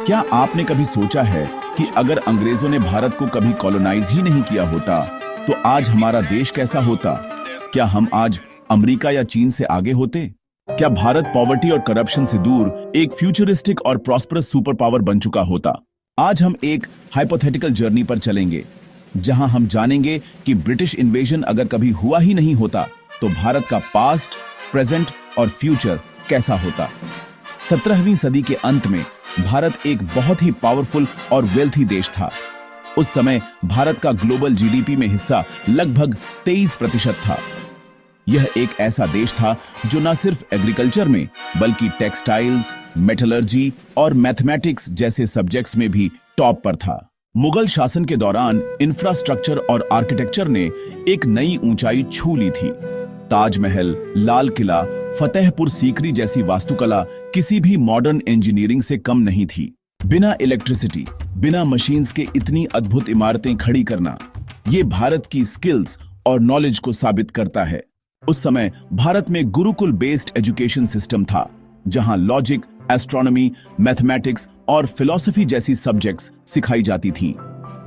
क्या आपने कभी सोचा है कि अगर अंग्रेजों ने भारत को कभी कॉलोनाइज ही नहीं किया होता तो आज हमारा देश कैसा होता? क्या हम आज अमेरिका या चीन से आगे होते? क्या भारत पॉवर्टी और करप्शन से दूर एक फ्यूचरिस्टिक और प्रॉस्परस सुपर पावर बन चुका होता? आज हम एक हाइपोथेटिकल जर्नी पर चलेंगे जहां हम जानेंगे कि ब्रिटिश इन्वेजन अगर कभी हुआ ही नहीं होता तो भारत का पास्ट, प्रेजेंट और फ्यूचर कैसा होता। 17वीं सदी के अंत में भारत एक बहुत ही पावरफुल और वेल्थी देश था। उस समय भारत का ग्लोबल जीडीपी में हिस्सा लगभग 23% था। यह एक ऐसा देश था जो न सिर्फ एग्रीकल्चर में बल्कि टेक्सटाइल्स, मेटलर्जी और मैथमेटिक्स जैसे सब्जेक्ट्स में भी टॉप पर था। मुगल शासन के दौरान इंफ्रास्ट्रक्चर और आर्किटेक्चर ने एक नई ऊंचाई छू ली थी। ताजमहल, लाल किला, फतेहपुर सीकरी जैसी वास्तुकला किसी भी मॉडर्न इंजीनियरिंग से कम नहीं थी। बिना इलेक्ट्रिसिटी, बिना मशीन्स के इतनी अद्भुत इमारतें खड़ी करना, ये भारत की स्किल्स और नॉलेज को साबित करता है। उस समय भारत में गुरुकुल बेस्ड एजुकेशन सिस्टम था, जहां लॉजिक, एस्ट्रोनॉमी, मैथमेटिक्स और फिलॉसफी जैसी सब्जेक्ट्स सिखाई जाती थीं।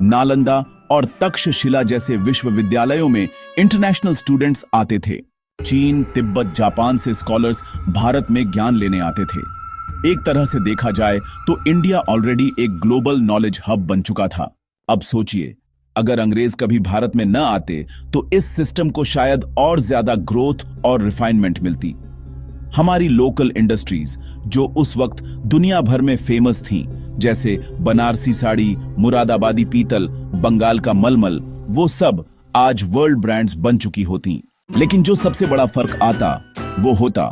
नालंदा और तक्षशिला जैसे विश्वविद्यालयों में इंटरनेशनल स्टूडेंट्स आते थे। चीन, तिब्बत, जापान से स्कॉलर्स भारत में ज्ञान लेने आते थे। एक तरह से देखा जाए तो इंडिया ऑलरेडी एक ग्लोबल नॉलेज हब बन चुका था। अब सोचिए, अगर अंग्रेज कभी भारत में न आते तो इस सिस्टम को शायद और ज्यादा ग्रोथ और रिफाइनमेंट मिलती। हमारी लोकल इंडस्ट्रीज जो उस वक्त दुनिया भर में फेमस थीं, जैसे बनारसी साड़ी, मुरादाबादी पीतल, बंगाल का मलमल, वो सब आज वर्ल्ड ब्रांड्स बन चुकी होती। लेकिन जो सबसे बड़ा फर्क आता वो होता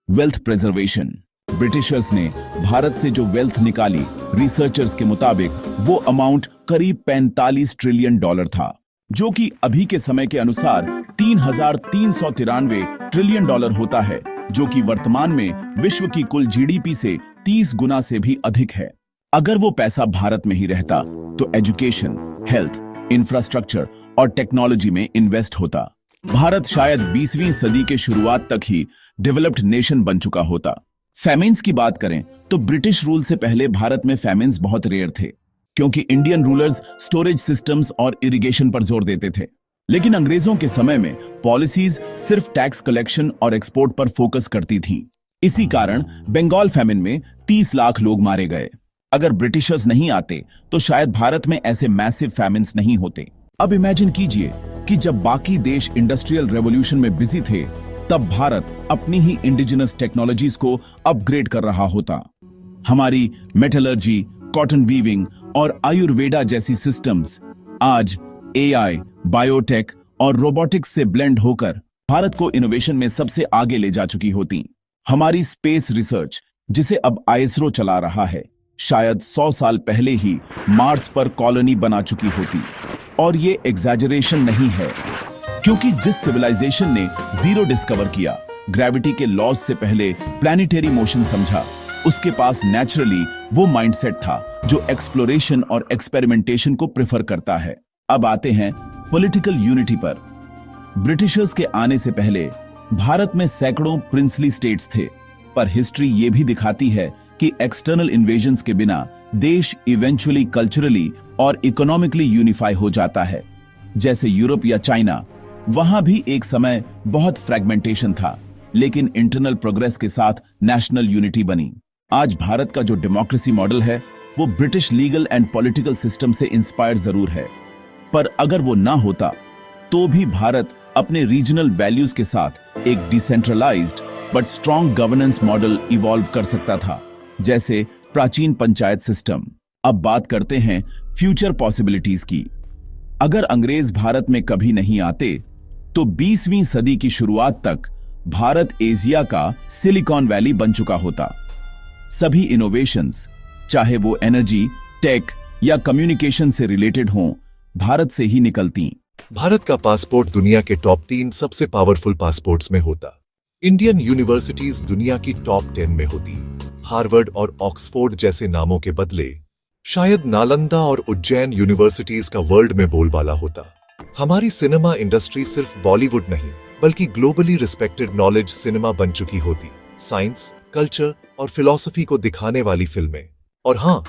वेल्थ प्रिजर्वेशन। ब्रिटिशर्स ने भारत से जो वेल्थ निकाली, रिसर्चर्स के मुताबिक वो अमाउंट करीब 45 ट्रिलियन डॉलर था, जो कि अभी के समय के अनुसार 3,393 ट्रिलियन डॉलर होता है, जो कि वर्तमान में विश्व की कुल जीडीपी से 30 गुना से भी अधिक है। अगर वो पैसा भारत में ही रहता तो एजुकेशन, हेल्थ, इंफ्रास्ट्रक्चर और टेक्नोलॉजी में इन्वेस्ट होता। भारत शायद 20वीं सदी के शुरुआत तक ही डेवलप्ड नेशन बन चुका होता। फैमिन्स की बात करें तो ब्रिटिश रूल से पहले भारत में फैमिन्स बहुत रेयर थे, क्योंकि इंडियन रूलर्स स्टोरेज सिस्टम्स और इरिगेशन पर जोर देते थे। लेकिन अंग्रेजों के समय में पॉलिसीज सिर्फ टैक्स कलेक्शन और एक्सपोर्ट पर फोकस करती थीं। इसी कारण बंगाल फैमिन में 30 लाख लोग मारे गए। अगर ब्रिटिशर्स नहीं आते तो शायद भारत में ऐसे मैसिव फैमिन्स नहीं होते। अब इमेजिन कीजिए कि जब बाकी देश इंडस्ट्रियल रेवोल्यूशन में बिजी थे, तब भारत अपनी ही इंडिजिनस टेक्नोलॉजीज को अपग्रेड कर रहा होता। हमारी मेटलर्जी, कॉटन वीविंग और आयुर्वेदा जैसी सिस्टम्स आज एआई, बायोटेक और रोबोटिक्स से ब्लेंड होकर भारत को इनोवेशन में सबसे आगे ले जा चुकी होती। हमारी स्पेस रिसर्च, जिसे अब आईएसआरओ चला रहा है, शायद 100 साल पहले ही मार्स पर कॉलोनी बना चुकी होती। और ये एग्जैजरेशन नहीं है, क्योंकि जिस सिविलाइजेशन ने जीरो डिस्कवर किया, ग्रेविटी के लॉज से पहले प्लैनेटरी मोशन समझा, उसके पास नेचुरली वो माइंडसेट था जो एक्सप्लोरेशन और एक्सपेरिमेंटेशन को प्रेफर करता है। अब आते हैं पॉलिटिकल यूनिटी पर। ब्रिटिशर्स के आने से पहले भारत में सैकड़ों प्रिंसली स्टेट्स थे, पर हिस्ट्री ये भी दिखाती है कि एक्सटर्नल इन्वेजन्स के बिना देश इवेंचुअली कल्चरली और इकोनॉमिकली यूनिफाई हो जाता है। जैसे यूरोप या चाइना, वहां भी एक समय बहुत फ्रैगमेंटेशन था, लेकिन इंटरनल प्रोग्रेस के साथ नेशनल यूनिटी बनी। आज भारत का जो डेमोक्रेसी मॉडल है वो British legal and political system से इंस्पायर्ड जरूर है, पर अगर वो ना होता तो भी भारत अपने रीजनल वैल्यूज के साथ एक decentralised but strong governance model evolve कर सकता था, जैसे प्राचीन पंचायत सिस्टम। अब बात करते हैं फ्यूचर पॉसिबिलिटीज की। अगर अंग्रेज भारत में कभी नहीं आते तो 20वीं सदी की शुरुआत तक भारत एशिया का सिलिकॉन वैली बन चुका होता। सभी इनोवेशंस, चाहे वो एनर्जी, टेक या कम्युनिकेशन से रिलेटेड हों, भारत से ही निकलती। भारत का पासपोर्ट दुनिया के टॉप 3 सबसे पावरफुल पासपोर्ट्स में होता। इंडियन यूनिवर्सिटीज दुनिया की टॉप 10 में होती। हार्वर्ड और ऑक्सफोर्ड जैसे नामों के बदले शायद नालंदा और उज्जैन यूनिवर्सिटीज का वर्ल्ड में बोलबाला होता। हमारी सिनेमा इंडस्ट्री सिर्फ बॉलीवुड नहीं बल्कि ग्लोबली रिस्पेक्टेड नॉलेज सिनेमा बन चुकी होती। साइंस, कल्चर और फिलॉसफी को दिखाने वाली फिल्में। और हाँ,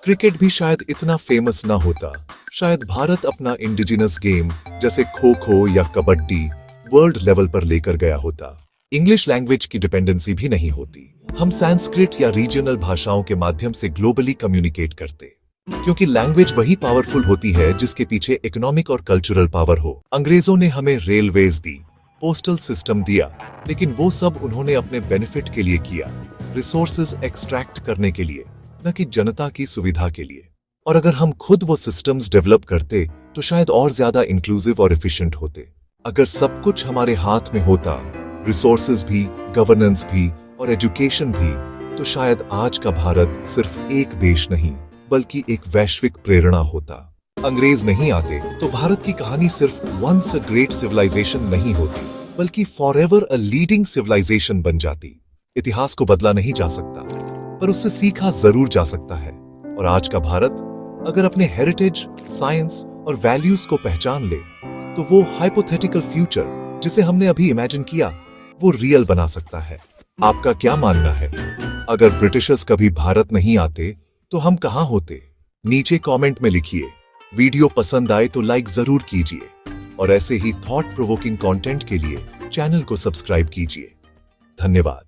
क्रिकेट भी शायद इतना फेमस ना होता, शायद भारत अपना इंडिजिनस गेम जैसे खो खो या कबड्डी वर्ल्ड लेवल पर लेकर गया होता। इंग्लिश लैंग्वेज की डिपेंडेंसी भी नहीं होती, हम संस्कृत या रीजनल भाषाओं के माध्यम से ग्लोबली कम्युनिकेट करते, क्योंकि लैंग्वेज वही पावरफुल होती है जिसके पीछे इकोनॉमिक और कल्चरल पावर हो। अंग्रेजों ने हमें रेलवेज दी, पोस्टल सिस्टम दिया, लेकिन वो सब उन्होंने अपने बेनिफिट के लिए किया, रिसोर्सेज एक्सट्रैक्ट करने के लिए, न कि जनता की सुविधा के लिए। और अगर हम खुद वो सिस्टम्स डेवलप करते तो शायद और ज्यादा इंक्लूसिव और एफिशिएंट होते। अगर सब कुछ हमारे हाथ में होता, रिसोर्सेज भी, गवर्नेंस भी और एजुकेशन भी, तो शायद आज का भारत सिर्फ एक देश नहीं बल्कि एक वैश्विक प्रेरणा होता। अंग्रेज नहीं आते तो भारत की कहानी सिर्फ वंस अ ग्रेट सिविलाइजेशन नहीं होती, बल्कि फॉरएवर अ लीडिंग सिविलाइजेशन बन जाती। इतिहास को बदला नहीं जा सकता, पर उससे सीखा जरूर जा सकता है। और आज का भारत अगर अपने हेरिटेज, साइंस और वैल्यूज को पहचान ले, तो वो हाइपोथेटिकल फ्यूचर जिसे हमने अभी इमेजिन किया, वो रियल बना सकता है। आपका क्या मानना है? अगर ब्रिटिशर्स कभी भारत नहीं आते तो हम कहां होते? नीचे कमेंट में लिखिए। वीडियो पसंद आए तो लाइक जरूर कीजिए और ऐसे ही थॉट प्रोवोकिंग कंटेंट के लिए चैनल को सब्सक्राइब कीजिए। धन्यवाद।